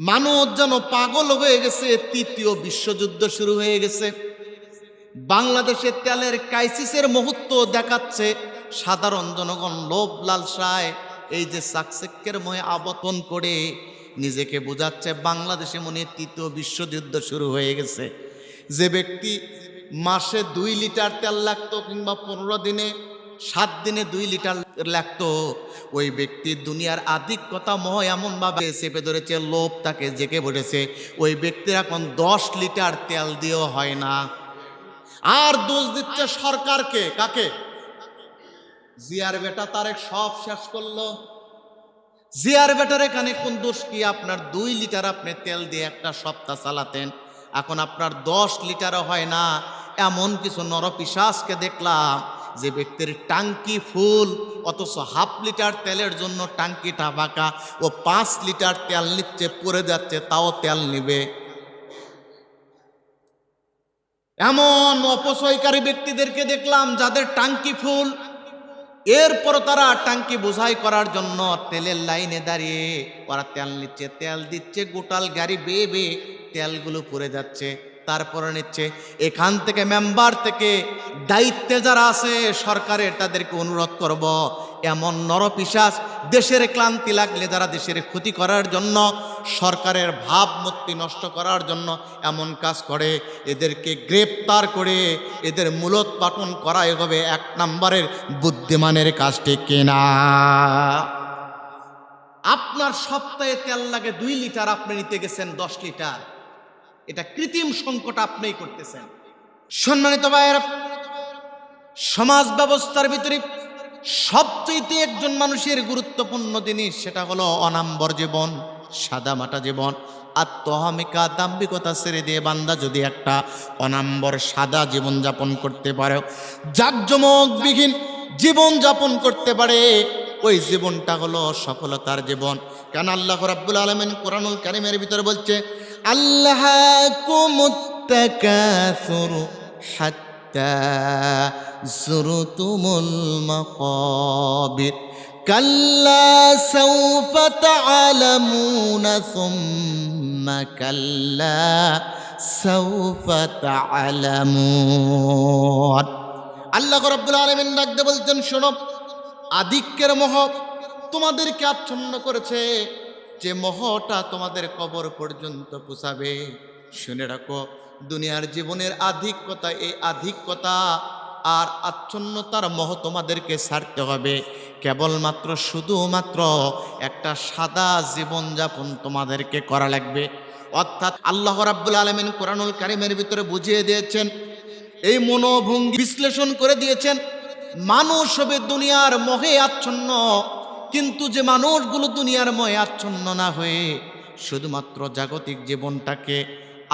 মানুষ যেন পাগল হয়ে গেছে। তৃতীয় বিশ্বযুদ্ধ শুরু হয়ে গেছে। বাংলাদেশের তেলের ক্রাইসিসের মুহূর্ত দেখাচ্ছে। সাধারণ জনগণ লোভ লালসায় এই যে চাকচিক্যের মহে আবর্তন করে নিজেকে বোঝাচ্ছে বাংলাদেশে মনে তৃতীয় বিশ্বযুদ্ধ শুরু হয়ে গেছে। যে ব্যক্তি মাসে 2 লিটার তেল লাগতো, কিংবা 15 দিনে 7 দিনে 2 লিটার লাগতো, ওই ব্যক্তি দুনিয়ার আধিক্যতা মোহ এমনভাবে চেপে ধরেছে, লোভ তাকে জেগে বসেছে। ওই ব্যক্তির এখন 10 লিটার তেল দিয়েও হয় না। আর দোষ দিচ্ছে সরকারকে। কাকে? জিয়ার বেটা তারেক সব শেষ করলো। জিয়ার বেটার এখানে কোন দোষ কি? আপনার 2 লিটার আপনি তেল দিয়ে একটা সপ্তাহ চালাতেন, এখন আপনার 10 লিটারও হয় না। এমন কিছু নরপিশাচকে দেখলাম যে ব্যক্তির টাঙ্কি ফুল, অথচ 1/2 লিটার তেলের জন্য টাঙ্কিটা বাঁকা। ও 5 লিটার তেল নিচ্ছে, পড়ে যাচ্ছে, তাও তেল নিবে। এমন অপচয়কারী ব্যক্তিদেরকে দেখলাম যাদের টাঙ্কি ফুল, এরপর তারা টাঙ্কি বোঝাই করার জন্য তেলের লাইনে দাঁড়িয়ে ওরা তেল নিচ্ছে, তেল দিচ্ছে, গোটাল গাড়ি বেয়ে বেয়ে তেলগুলো পড়ে যাচ্ছে, তারপরে নিচ্ছে। এখান থেকে মেম্বার থেকে দায়িত্বে যারা আছে সরকারের, তাদেরকে অনুরোধ করব, এমন নরপিশাচ দেশের ক্লান্তি লাগলে, যারা দেশের ক্ষতি করার জন্য, সরকারের ভাবমূর্তি নষ্ট করার জন্য এমন কাজ করে, এদেরকে গ্রেপ্তার করে এদের মূলোৎপাটন করাই হবে 1 নম্বরের বুদ্ধিমানের কাজটি কিনা। আপনার সপ্তাহে তেল লাগে 2 লিটার, আপনি নিতে গেছেন 10 লিটার। এটা কৃত্রিম সংকট আপনিই করতেছেন। সম্মানিত ভাইয়েরা, সমাজ ব্যবস্থার ভিতরে সবচেয়ে একজন মানুষের গুরুত্বপূর্ণ জিনিস, সেটা হলো অনাম্বর জীবন, সাদামাটা জীবন। আত্মহামিকা, দাম্ভিকতা ছেড়ে দিয়ে বান্দা যদি একটা অনাম্বর সাদা জীবন যাপন করতে পারে, জাকজমকবিহীন জীবন যাপন করতে পারে, ওই জীবনটা হলো সফলতার জীবন। কেন আল্লাহ রাব্বুল আলামিন কোরআনুল কারীমের ভিতরে বলছে, আল্লাহকুমুত তাকাসুর হাত্তা যুরতুমুল মাকাবির কাল্লা সাওফা তা'লামুনা সুম্মা কাল্লা সাওফা তা'লামুন। আল্লাহ রাব্বুল আলামিন ডাকতে বলছেন, শোনো, আধিক্যের মোহ তোমাদেরকে আচ্ছন্ন করেছে, যে মোহটা তোমাদের কবর পর্যন্ত পৌঁছাবে। শুনে রাখো, দুনিয়ার জীবনের আধিক্যতা, এই আধিক্যতা আর আচ্ছন্নতার মোহ তোমাদেরকে ছাড়তে হবে। কেবলমাত্র শুধুমাত্র একটা সাদা জীবনযাপন তোমাদেরকে করা লাগবে। অর্থাৎ আল্লাহ রাব্বুল আলামিন কোরআনুল কারীমের ভিতরে বুঝিয়ে দিয়েছেন, এই মনোভঙ্গি বিশ্লেষণ করে দিয়েছেন, মানুষ হবে দুনিয়ার মোহে আচ্ছন্ন। কিন্তু যে মানুষগুলো দুনিয়ার মোহে আচ্ছন্ন না হয়ে শুধুমাত্র জাগতিক জীবনটাকে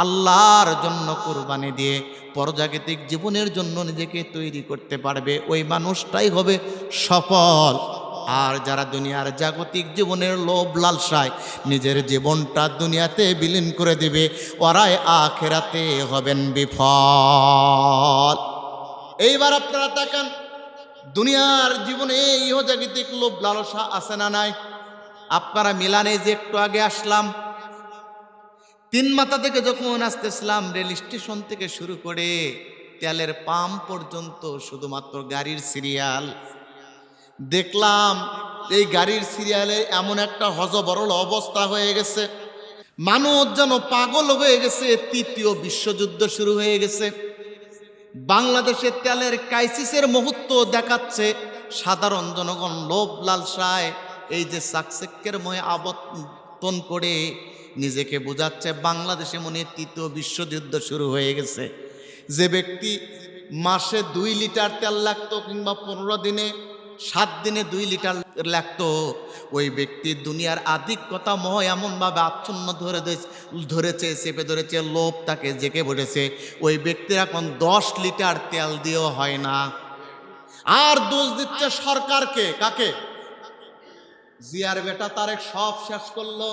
আল্লাহর জন্য কোরবানি দিয়ে পরজাগতিক জীবনের জন্য নিজেকে তৈরি করতে পারবে, ওই মানুষটাই হবে সফল। আর যারা দুনিয়ার জাগতিক জীবনের লোভ লালসায় নিজের জীবনটা দুনিয়াতে বিলীন করে দিবে, ওরাই আখিরাতে হবেন বিফল। এইবার আপনারা তাকান, দুনিয়ার জীবনে ইহজাগতিক লোভ লালসা আছে না নাই? আপনারা মিলানে যে একটু আগে আসলাম, 3 মাথা থেকে যখন আসতেছিলাম, রেল স্টেশন থেকে শুরু করে তেলের পাম্প পর্যন্ত শুধুমাত্র গাড়ির সিরিয়াল দেখলাম। এই গাড়ির সিরিয়ালে এমন একটা হযবরল অবস্থা হয়ে গেছে, মানুষ যেন পাগল হয়ে গেছে। তৃতীয় বিশ্বযুদ্ধ শুরু হয়ে গেছে। বাংলাদেশের তেলের ক্রাইসিসের মুহূর্ত দেখাচ্ছে। সাধারণ জনগণ লোভ লালসায় এই যে চাকচিক্যের মহে আবর্তন করে নিজেকে বোঝাচ্ছে বাংলাদেশে মনে তৃতীয় বিশ্বযুদ্ধ শুরু হয়ে গেছে। যে ব্যক্তি মাসে 2 লিটার তেল লাগতো, কিংবা 15 দিনে 7 দিনে 2 লিটার লাগতো, ওই ব্যক্তি দুনিয়ার আধিক্যতা মোহ এমনভাবে আচ্ছন্ন ধরেছে, চেপে ধরেছে, লোভ তাকে জেগে বসেছে। ওই ব্যক্তির এখন 10 লিটার তেল দিয়েও হয় না। আর দোষ দিচ্ছে সরকারকে। কাকে? জিয়ার বেটা তারেক সব শেষ করলো।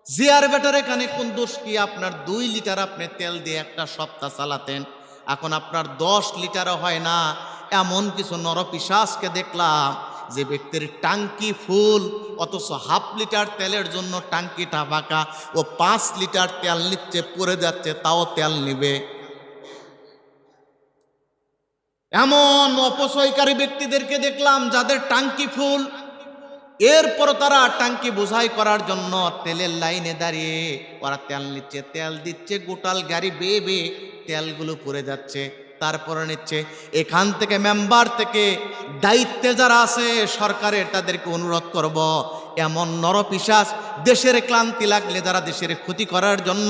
জিয়ার বেটার এখানে কোন দোষ কি? আপনার 2 লিটার আপনি তেল দিয়ে একটা সপ্তাহ চালাতেন, এখন আপনার 10 লিটারও হয় না। এমন কিছু নরপিশাচকে দেখলাম যে ব্যক্তির টাঙ্কি ফুল, অথচ হাফ লিটার তেলের জন্য টাঙ্কিটা বাঁকা, ও 5 লিটার তেল নিচ্ছে, পড়ে যাচ্ছে, তাও তেল নিবে। এমন অপচয়কারী ব্যক্তিদেরকে দেখলাম যাদের টাঙ্কি ফুল, এরপর তারা টাঙ্কি বোঝাই করার জন্য তেলের লাইনে দাঁড়িয়ে ওরা তেল নিচ্ছে, তেল দিচ্ছে, গোটাল গাড়ি বেয়ে বেয়ে তেলগুলো পড়ে যাচ্ছে, তারপরে নিচ্ছে। এখান থেকে মেম্বার থেকে দায়িত্বে যারা আছে সরকারের, তাদেরকে অনুরোধ করব, এমন নরপিশাচ দেশের ক্লান্তি লাগলে যারা দেশের ক্ষতি করার জন্য,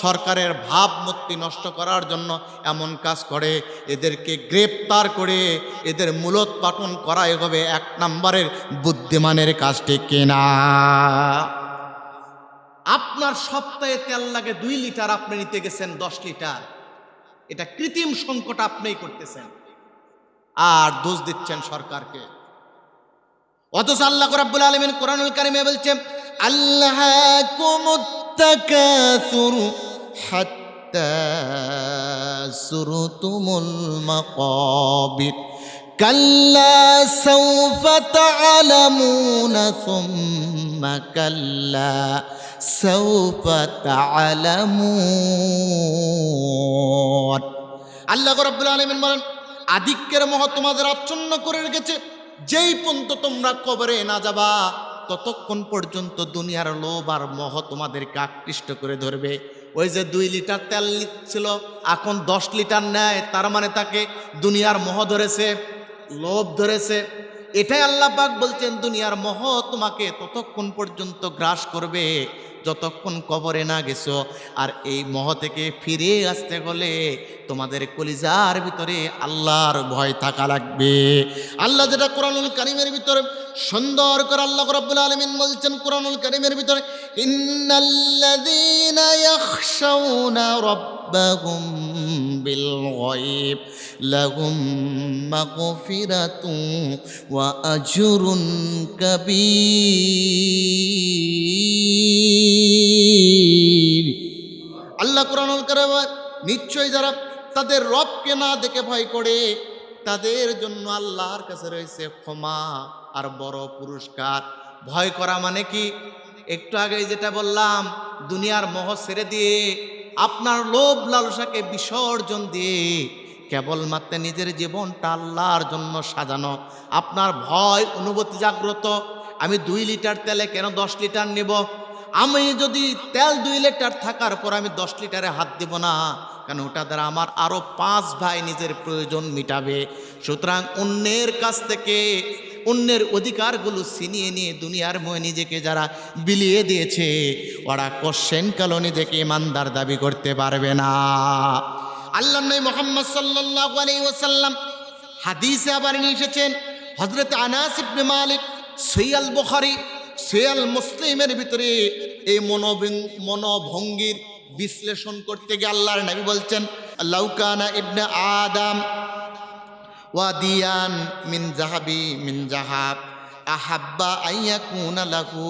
সরকারের ভাবমূর্তি নষ্ট করার জন্য এমন কাজ করে, এদেরকে গ্রেপ্তার করে এদের মূলোৎপাটন করাই হবে 1 নম্বরের বুদ্ধিমানের কাজ, ঠিক কিনা? আপনার সপ্তাহে তেল লাগে 2 লিটার, আপনি নিতে গেছেন 10 লিটার, এটা কৃত্রিম সংকট আপনিই করতেছেন, আর দোষ দিচ্ছেন সরকারকে। অথচ আল্লাহ রাব্বুল আলামিন কোরআনুল কারীমে বলছেন, আল্লাহাকুমুত তাকাসুর হাত্তা সুরতুমুল মাকাবির কাল্লা সাওফা তা'লামুনা সুম্মা কাল্লা সাওফা তা'লামুন। আল্লাহ রাব্বুল আলামিন বলেন, আধিক্যের মোহ তোমাদের আচ্ছন্ন করে রেখেছে, যেই পর্যন্ত তোমরা কবরে না যাবা ততক্ষণ পর্যন্ত দুনিয়ার লোভ আর মোহ তোমাদেরকে আকৃষ্ট করে ধরবে। ওই যে 2 লিটার তেল ছিল, এখন 10 লিটার নেয়, তার মানে তাকে দুনিয়ার মোহ ধরেছে, লোভ ধরেছে। এটাই আল্লাহ পাক বলছেন, দুনিয়ার মোহ তোমাকে ততক্ষণ পর্যন্ত গ্রাস করবে যতক্ষণ কবরে না গেছো। আর এই মোহ থেকে ফিরে আসতে হলে তোমাদের কলিজার ভিতরে আল্লাহর ভয় থাকা লাগবে। আল্লাহ যেটা কোরআনুল কারীমের ভিতরে সুন্দর করে আল্লাহ রাব্বুল আলামিন বলছেন কোরআনুল কারীমের ভিতরে, ইন্নাল্লাযীনা ইয়াখশাউনা রাব্বাহুম বিল গায়ব লাহুম মাগফিরাতুন ওয়া আজরুন কাবীর। আল্লাহ কোরআনুল কারীমে নিশ্চয়ই যারা তাদের রবকে না দেখে ভয় করে, তাদের জন্য আল্লাহর কাছে রয়েছে ক্ষমা আর বড় পুরস্কার। ভয় করা মানে কি? একটু আগে যেটা বললাম, দুনিয়ার মোহ ছেড়ে দিয়ে, আপনার লোভ লালসাকে বিসর্জন দিয়ে কেবলমাত্র নিজের জীবনটা আল্লাহর জন্য সাজানো। আপনার ভয় অনুভূতি জাগ্রত, আমি 2 লিটার তেলে কেন 10 লিটার নেব? আমি যদি তেল 2 লিটার থাকার পর আমি 10 লিটারে হাত দেব না, কারণ ওটা দ্বারা আমার আরও 5 ভাই নিজের প্রয়োজন মিটাবে। সুতরাং অন্যের কাছ থেকে অন্যের অধিকারগুলো ছিনিয়ে নিয়ে দুনিয়ার মোহে নিজেকে যারা বিলিয়ে দিয়েছে, ওরা কোশ্চেন কালো নিজেকে ইমানদার দাবি করতে পারবে না। আল্লাহর নবী মুহাম্মদ সাল্লাল্লাহু আলাইহি ওয়াসাল্লাম হাদিসে আবার নিয়ে এসেছেন, হযরত আনাস ইবনে মালিক সহিহ বুখারী সহিহ মুসলিমের ভিতরে এই মনোভঙ্গির বিশ্লেষণ করতে গিয়ে আল্লাহর নবী বলছেন, লাউকানা ইবনে আদম ওয়াদিয়ান মিন যাহাবি মিন যাহাব আহাব্বা আইয়াকুনা লাহু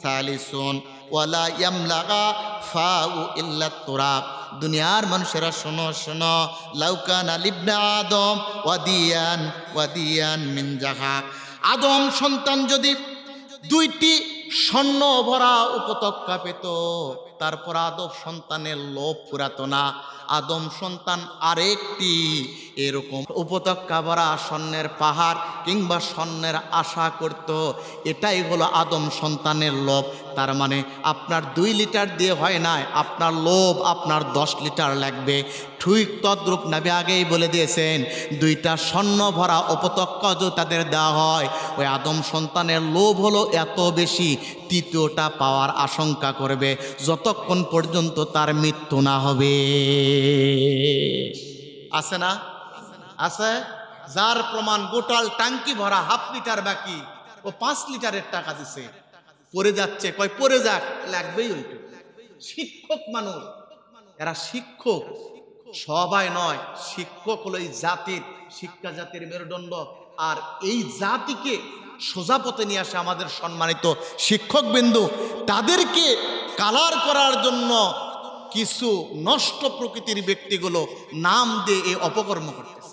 সালিসুন ওয়ালা ইয়ামলাগা ফাউ ইল্লা তুরাব। দুনিয়ার মানুষেরা শোনো শোনো, লাউকানা ইবনে আদম ওয়াদিয়ান মিন যাহাব, আদম সন্তান যদি 2টি স্বর্ণ ভরা উপত্যকা পেত, তারপর আদম সন্তানের লোভ ফুরাতো না। আদম সন্তান আরেকটি এরকম উপত্যকা ভরা স্বর্ণের পাহাড় কিংবা স্বর্ণের আশা করত। এটাই হলো আদম সন্তানের লোভ। তার মানে আপনার 2 লিটার দিয়ে হয় না, আপনার লোভ আপনার 10 লিটার লাগবে। ঠিক তদ্রূপ নবী আগেই বলে দিয়েছেন, 2টা স্বর্ণ ভরা উপত্যকা যদি তাদের দেওয়া হয়, ওই আদম সন্তানের লোভ হলো এত বেশি, 3টা পাওয়ার আশঙ্কা করবে যতক্ষণ পর্যন্ত তার মৃত্যু না হবে। আছে না? আছে। যার প্রমাণ গোটাল টাঙ্কি ভরা হাফ লিটার বাকি, ও 5 লিটারের টাকা দিছে, পড়ে যাচ্ছে, কয় পড়ে যাক, লাগবেই ওইটু। শিক্ষক মানুষ, এরা শিক্ষক সবাই নয়, শিক্ষক হলো এই জাতির, শিক্ষা জাতির মেরুদণ্ড। আর এই জাতিকে সোজা পথে নিয়ে আসে আমাদের সম্মানিত শিক্ষক বিন্দু। তাদেরকে কালার করার জন্য কিছু নষ্ট প্রকৃতির ব্যক্তিগুলো নাম দিয়ে এই অপকর্ম করতেছে।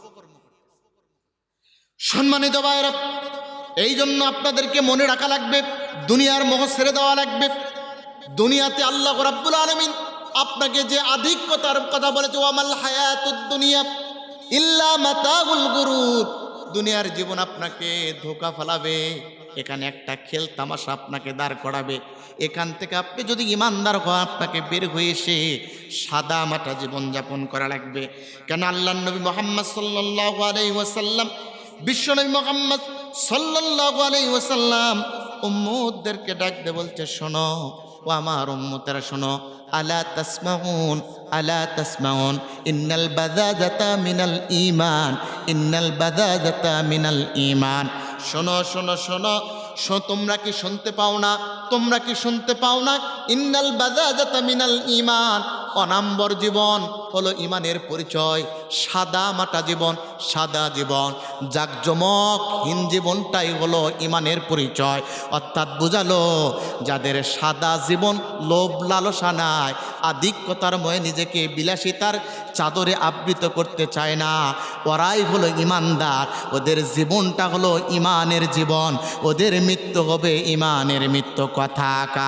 সম্মানিত ভাইরা, এই জন্য আপনাদেরকে মনে রাখা লাগবে, দুনিয়ার মোহ ছেড়ে দেওয়া লাগবে। দুনিয়াতে আল্লাহ রাব্বুল আলামিন আপনাকে যে আধিক্যতার কথা বলেছে, ওয়ামাল হায়াতুদ দুনিয়া ইল্লা মাতাউল গুরুর, দুনিয়ার জীবন আপনাকে ধোঁকা ফেলাবে। এখানে একটা খেল তামাশা আপনাকে দাঁড় করাবে। এখান থেকে আপনি যদি ইমানদার হন, আপনাকে বের হয়ে এসে সাদা মাটা জীবনযাপন করা লাগবে। কেন আল্লাহ নবী মুহাম্মদ সাল্লাল্লাহু আলাইহি ওয়াসাল্লাম, বিশ্বনবী মুহাম্মদ সাল্লাল্লাহু আলাইহি ওয়াসাল্লাম উম্মতদেরকে ডাক দিয়ে বলছে, শোনো ও আমার উম্মতেরা, শোনো, আলা তাসমাউন, আলা তাসমাউন, ইন্নাল বাযাযাতা মিনাল ঈমান, ইন্নাল বাযাযাতা মিনাল ঈমান। শোনো শোনো শোনো, তোমরা কি শুনতে পাও না? তোমরা কি শুনতে পাও না? ইন্নাল বাযাযাতা মিনাল ঈমান, অনাম্বর জীবন হলো ইমানের পরিচয়। সাদা মাটা জীবন, সাদা জীবন, জাকজমকহীন জীবনটাই হলো ইমানের পরিচয়। অর্থাৎ বুঝালো, যাদের সাদা জীবন, লোভ লালসা নাই, আধিক্যতার ময়ে নিজেকে বিলাসিতার চাদরে আবৃত করতে চায় না, ওরাই হলো ইমানদার। ওদের জীবনটা হলো ইমানের জীবন, ওদের মৃত্যু হবে ইমানের মৃত্যু। কথাকার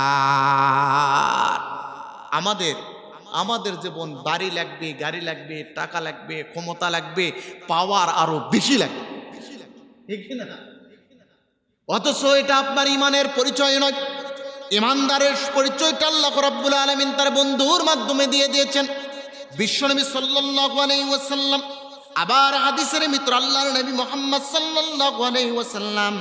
আমাদের জীবন বাড়ি লাগবে, গাড়ি লাগবে, টাকা লাগবে, ক্ষমতা লাগবে, পাওয়ার আরো বেশি লাগবে, ঠিক না? অথচ এটা আপনার ইমানের পরিচয় নয়। ইমানদারের পরিচয়টা আল্লাহ রাব্বুল আলামিন তার বন্ধুর মাধ্যমে দিয়ে দিয়েছেন, বিশ্বনবী সাল্লাল্লাহু আলাইহি ওয়াসাল্লাম। আবার হাদিসের মিত্র আল্লাহর নবী মুহাম্মদ সাল্লাল্লাহু আলাইহি ওয়াসাল্লাম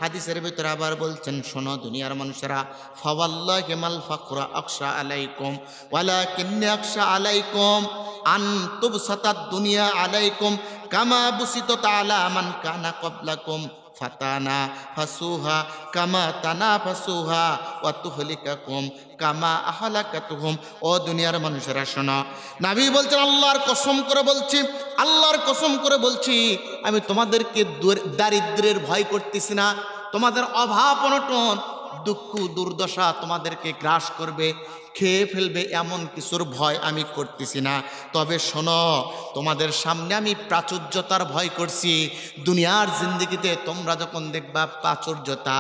হাদিসের ভিতরে আবার বলছেন, শোনো দুনিয়ার মানুষেরা, ফাওয়াল্লাহি মাল ফাকরা আখশা আলাইকুম ওয়ালাকিন্নী আখশা আলাইকুম আন তুবসাতাদ দুনিয়া আলাইকুম কামা বুসিতাত আলা মান কানা ক্বাবলাকুম ফাতানা ফাসুহা কামা তানা ফাসুহা ওয়া তুহলিকাকুম কামা আহলাকাতুহুম। ও দুনিয়ার মানুষেরা শোনো, নবী বলছেন, আল্লাহর কসম করে বলছি, আল্লাহর কসম করে বলছি, আমি তোমাদেরকে দারিদ্র্যের ভয় করতেছি না। তোমাদের অভাব অনটন, দুঃখ দুর্দশা তোমাদেরকে গ্রাস করবে, খেয়ে ফেলবে, এমন কিছুর ভয় আমি করতেছি না। তবে শোনো, তোমাদের সামনে আমি প্রাচুর্যতার ভয় করছি। দুনিয়ার জিন্দেগিতে তোমরা যখন দেখবা প্রাচুর্যতা,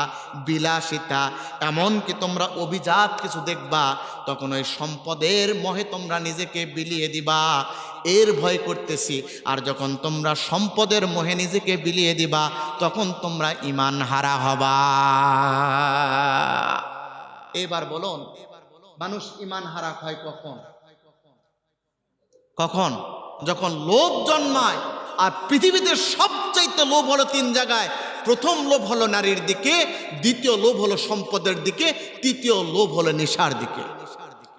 বিলাসিতা, এমনকি তোমরা অভিজাত কিছু দেখবা, তখন ওই সম্পদের মোহে তোমরা নিজেকে বিলিয়ে দিবা, এর ভয় করতেছি। আর যখন তোমরা সম্পদের মোহে নিজেকে বিলিয়ে দিবা, তখন তোমরা ঈমান হারা হবা। এবার বলুন, মানুষ ঈমান হারা হয় কখন? কখন? যখন লোভ জন্মায়। আর পৃথিবীতে সবচাইতে লোভ হলো তিন জায়গায়। প্রথম লোভ হলো নারীর দিকে, দ্বিতীয় লোভ হলো সম্পদের দিকে, তৃতীয় লোভ হলো নেশার দিকে।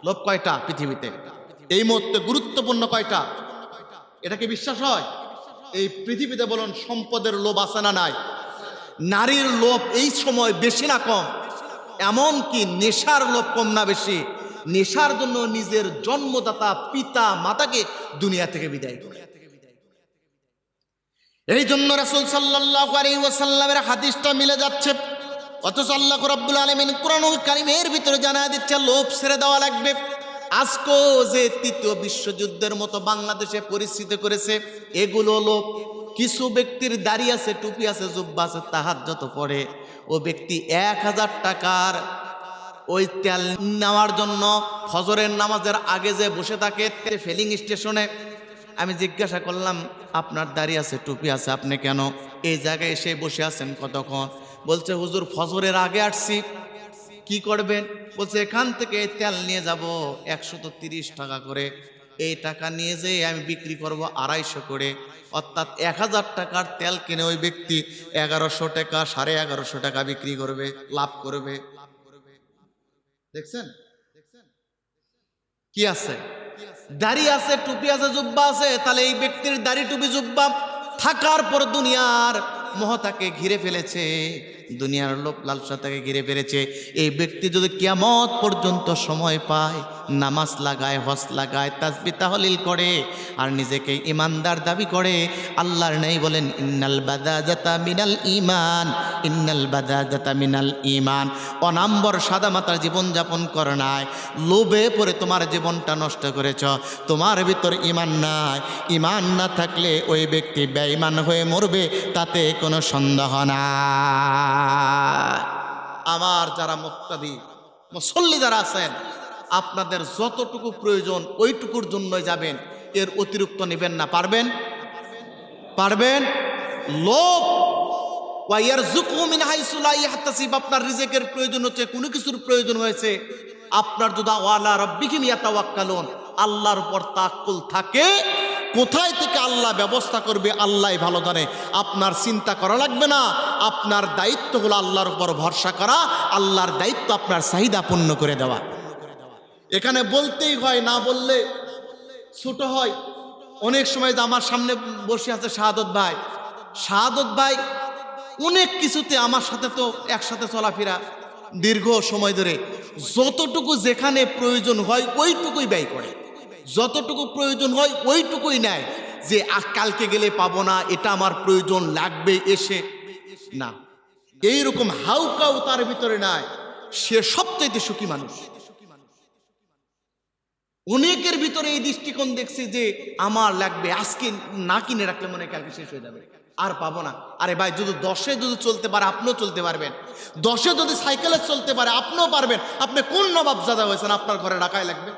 লোভ কয়টা পৃথিবীতে? এই মুহূর্তে গুরুত্বপূর্ণ কয়টা? এটা কি বিশ্বাস হয়? এই পৃথিবীতে বলুন, সম্পদের লোভ আছে না নাই? নারীর লোভ এই সময় বেশি না কম? এমনকি নেশার লোভ কম না বেশি? নেশার জন্য নিজের জন্মদাতা পিতা মাতাকে দুনিয়া থেকে বিদায় করে। এই জন্য রাসূল সাল্লাল্লাহু আলাইহি ওয়াসাল্লামের হাদিসটা মিলে যাচ্ছে। অথচ আল্লাহ রাব্বুল আলামিন কুরআনুল কারীমের ভিতরে জানায় দিচ্ছে, লোভ ছেড়ে দেওয়া লাগবে। আজকে যে তৃতীয় বিশ্বযুদ্ধের মতো বাংলাদেশে পরিস্থিতি করেছে, এগুলো লোভ। কিছু ব্যক্তির দাড়ি আছে, টুপি আছে, জুব্বা আছে, তাহাজ্জুদ পড়ে, ও ব্যক্তি 1000 টাকার ওই তেল নেওয়ার জন্য ফজরের নামাজের আগে যে বসে থাকে ফিলিং স্টেশনে। আমি জিজ্ঞাসা করলাম, আপনার দাড়ি আছে, টুপি আছে, আপনি কেন এই জায়গায় এসে বসে আছেন কতক্ষণ? বলছে, হুজুর ফজরের আগে আসছি। কি করবেন? বলছে, এখান থেকে এই তেল নিয়ে যাব 130 টাকা করে। এই টাকা নিয়ে যেয়ে আমি বিক্রি করব 250 করে। অর্থাৎ 1000 টাকার তেল কিনে ওই ব্যক্তি 1100 টাকা, 1150 টাকা বিক্রি করবে, লাভ করবে। দেখছেন কি আছে? দাড়ি আছে, টুপি আছে, জুব্বা আছে। তাহলে এই ব্যক্তির দাড়ি, টুপি, জুব্বা থাকার পর দুনিয়ার মোহ তাকে ঘিরে ফেলেছে, দুনিয়ার লোভ লালসা তাকে ঘিরে ফেলেছে। এই ব্যক্তি যদি কিয়ামত পর্যন্ত সময় পায়, নামাজ লাগায়, হজ লাগায়, তাসবিহ তাহলিল করে আর নিজেকে ইমানদার দাবি করে, আল্লাহর নেই বলেন ইন্নাল বাদাজাতা মিনাল ঈমান, ইন্নাল বাদাজাতা মিনাল ঈমান। অনাম্বর সাদামাতার জীবনযাপন কর নাই, লোভে পড়ে তোমার জীবনটা নষ্ট করেছ, তোমার ভিতর ঈমান নাই। ঈমান না থাকলে ওই ব্যক্তি বেঈমান হয়ে মরবে, তাতে কোনো সন্দেহ নাই। আমার যারা মুক্তাদি মুসল্লি যারা আছেন, আপনাদের যতটুকু প্রয়োজন ওইটুকুর জন্যই যাবেন, এর অতিরিক্ত নেবেন না। পারবেন? পারবেন? লোভ ওয়ায়ারযুকহু মিন হাইসু লা ইয়াহতাসিব, আপনার রিজিকের প্রয়োজন হচ্ছে, কোনো কিছুর প্রয়োজন হয়েছে, আপনার যদি ওয়ালা রাব্বিহিম ইয়াতাওয়াক্কালুন, আল্লাহর উপর তাওয়াক্কুল থাকে, কোথায় থেকে আল্লাহ ব্যবস্থা করবে আল্লাহ ভালো জানে। আপনার চিন্তা করা লাগবে না, আপনার দায়িত্ব হলো আল্লাহর উপর ভরসা করা, আল্লাহর দায়িত্ব আপনার চাহিদা পূর্ণ করে দেওয়া। এখানে বলতেই হয়, না বললে ছোট হয়। অনেক সময় যে আমার সামনে বসে আছে শাহাদত ভাই, শাহাদত ভাই অনেক কিছুতে আমার সাথে তো একসাথে চলাফেরা দীর্ঘ সময় ধরে, যতটুকু যেখানে প্রয়োজন হয় ওইটুকুই ব্যয় করে, যতটুকু প্রয়োজন হয় ওইটুকুই নেয়, যে কালকে গেলে পাবো না, এটা আমার প্রয়োজন লাগবে এসে না, এইরকম হাউকাউ তার ভিতরে নাই। সে সবচাইতে সুখী মানুষ। অনেকের ভিতরে এই দৃষ্টিকোণ দেখছি যে আমার লাগবে, আজকে না কিনে রাখলে মনে হয় কালকে শেষ হয়ে যাবে, আর পাবো না। আরে ভাই, যদি 10-এ যদি চলতে পারে আপনিও চলতে পারবেন, 10-এ যদি সাইকেলে চলতে পারে আপনিও পারবেন। আপনি কোন নবাবজাদা হয়েছেন আপনার ঘরে রাখাই লাগবে?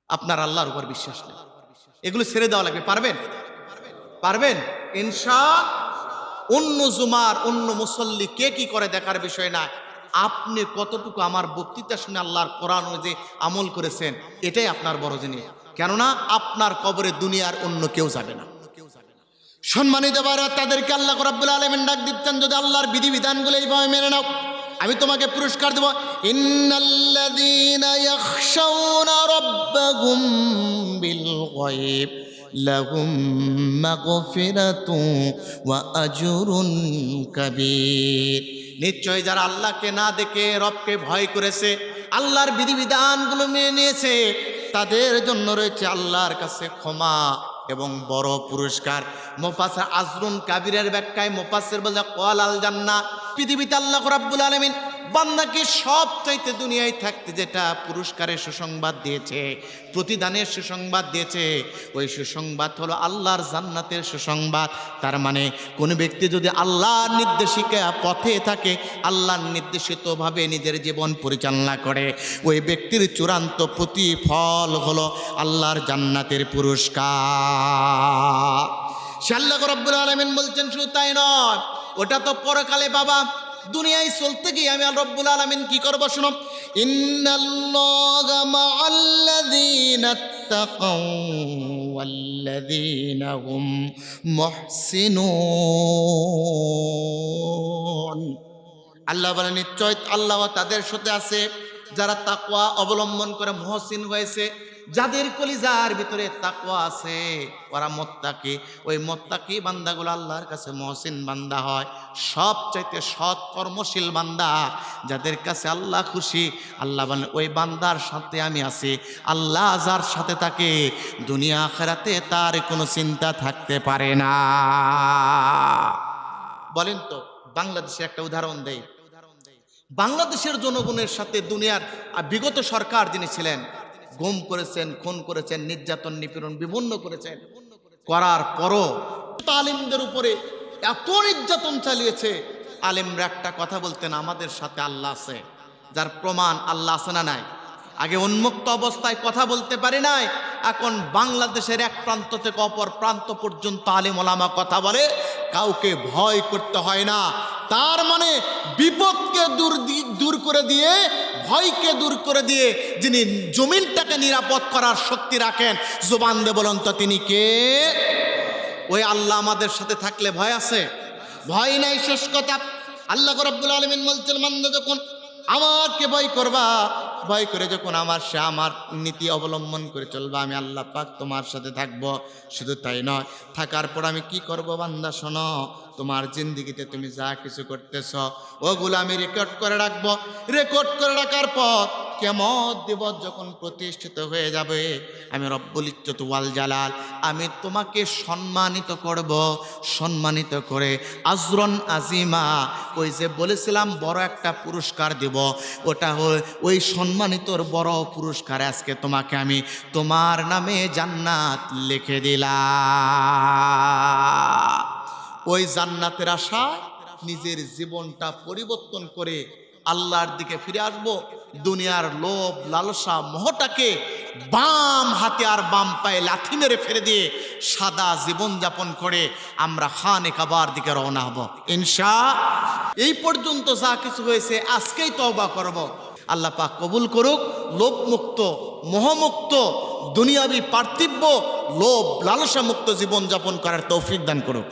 আপনার আল্লাহর উপর বিশ্বাস নেই, এগুলো ছেড়ে দেওয়া লাগবে। পারবেন? পারবেন ইনশাআল্লাহ। অন্য জুমার অন্য মুসল্লি কে কি করে দেখার বিষয় না, আপনি কতটুকু আমার বক্তৃতা শুনে আল্লাহর কোরআন অনুযায়ী আমল করেছেন, এটাই আপনার বড় জিনিস। কেননা আপনার কবরে দুনিয়ার অন্য কেউ যাবে না। সম্মানিত বারা, তাদেরকে আল্লাহ রাব্বুল আলামিন ডাক দিচ্ছেন, যদি আল্লাহর বিধিবিধানগুলো এইভাবে মেনে নাও, আমি তোমাকে পুরস্কার দেব। ইন্নাল্লাযীনা ইয়াখশাউনা রাব্বাহুম বিল গায়ব লাহুম মাগফিরাতুন ওয়া আজরুন কাবীর। নিশ্চয় যারা আল্লাহকে না দেখে রবকে ভয় করেছে, আল্লাহর বিধিবিধানগুলো মেনে নিয়েছে, তাদের জন্য রয়েছে আল্লাহর কাছে ক্ষমা এবং বড় পুরস্কার। মুফাসসির আজরুন কাবীরের ব্যাখ্যায় মুফাসসির বলে ক্বাল আল জান্নাহ, পৃথিবীতে আল্লাহ রাব্বুল আলামিন বান্দাকে সব চাইতে দুনিয়ায় থাকতে যেটা পুরস্কারের সুসংবাদ দিয়েছে, প্রতিদানের সুসংবাদ দিয়েছে, ওই সুসংবাদ হলো আল্লাহর জান্নাতের সুসংবাদ। তার মানে কোন ব্যক্তি যদি আল্লাহর নির্দেশিকা পথে থাকে, আল্লাহর নির্দেশিতভাবে নিজের জীবন পরিচালনা করে, ওই ব্যক্তির চূড়ান্ত প্রতিফল হলো আল্লাহর জান্নাতের পুরস্কার। সে আল্লাহ রাব্বুল আলামিন বলছেন শুধু তাই নয়, ওটা তো পরকালে বাবা, দুনিয়ায় চলতে গিয়ে আমি রব্বুল আলামিন কি করব শুনো। ইন্নাল্লাহা মাআল্লাযীনা তাকাউ ওয়াল্লাযীনা হুম মুহসিনুন। আল্লাহ বলেন নিশ্চয় আল্লাহ তাদের সাথে আছে যারা তাকওয়া অবলম্বন করে মুহসিন হয়েছে, যাদের কলিজার ভিতরে তাকওয়া আছে, ওরা মুত্তাকি। ওই মুত্তাকি বান্দাগুলো আল্লাহর কাছে মুহসিন বান্দা হয়, সবচাইতে সৎ কর্মশীল বান্দা, যাদের কাছে আল্লাহ খুশি। আল্লাহ বলেন ওই বান্দার সাথে আমি আছি। আল্লাহ যার সাথে থাকে, দুনিয়া আখিরাতে তার কোনো চিন্তা থাকতে পারে না। বলেন তো, বাংলাদেশের একটা উদাহরণ দেই। বাংলাদেশের জনগণের সাথে দুনিয়ার বিগত সরকার যিনি ছিলেন, গুম করেছেন, খুন করেছেন, নির্যাতন নিপীড়ন বিভিন্ন করেছেন, করার পরও আলেমদের উপরে এত নির্যাতন চালিয়েছে। আলেমরা একটা কথা বলতেন, আমাদের সাথে আল্লাহ আছে, যার প্রমাণ আল্লাহ আছে না নাই। আগে উন্মুক্ত অবস্থায় কথা বলতে পারি নাই, এখন বাংলাদেশের এক প্রান্ত থেকে অপর প্রান্ত পর্যন্ত আলেম ওলামা কথা বলে, কাউকে ভয় করতে হয় না। তার মানে বিপদকে দূর করে দিয়ে, ভয়কে দূর করে দিয়ে, যিনি জমিনটাকে নিরাপদ করার শক্তি রাখেন, জবান দিয়ে বলুন তো তিনি কে? ওই আল্লাহ আমাদের সাথে থাকলে ভয় আছে? ভয় নাই, শেষ কথা। আল্লাহ রাব্বুল আলামিন বলছেন, বান্দা যখন আমাকে ভয় করবা, ভয় করে যখন আমার নীতি অবলম্বন করে চলবা, আমি আল্লাহ পাক তোমার সাথে থাকবো। শুধু তাই নয়, থাকার পর আমি কি করব বান্দা শোনো, তোমার জিন্দেগিতে তুমি যা কিছু করতেছ ওগুলো আমি রেকর্ড করে রাখবো। রেকর্ড করে রাখার পর কিয়ামত দিবস যখন প্রতিষ্ঠিত হয়ে যাবে, আমি রব্বুল ইজ্জত ওয়াল জালাল আমি তোমাকে সম্মানিত করব, সম্মানিত করে আজরন আজিমা, ওই যে বলেছিলাম বড় একটা পুরস্কার দেব, ওটা ওই সম্মানিতর বড় পুরস্কার আজকে তোমাকে আমি তোমার নামে জান্নাত লিখে দিলাম। ওই জান্নাতের আশায় নিজের জীবনটা পরিবর্তন করে আল্লাহর দিকে ফিরে আসবো। দুনিয়ার লোভ লালসা মোহটাকে বাম হাতে আর বাম পায়ে লাথি মেরে ফেলে দিয়ে সাদা জীবন যাপন করে আমরা খানে কাবার দিকে রওনা হব ইনশাআল্লাহ। এই পর্যন্ত যা কিছু হয়েছে আজকেই তওবা করব। আল্লাহ পাক কবুল করুক। লোভ মুক্ত, মোহমুক্ত, দুনিয়াবি পার্থিব্য লোভ লালসা মুক্ত জীবন যাপন করার তৌফিক দান করুক।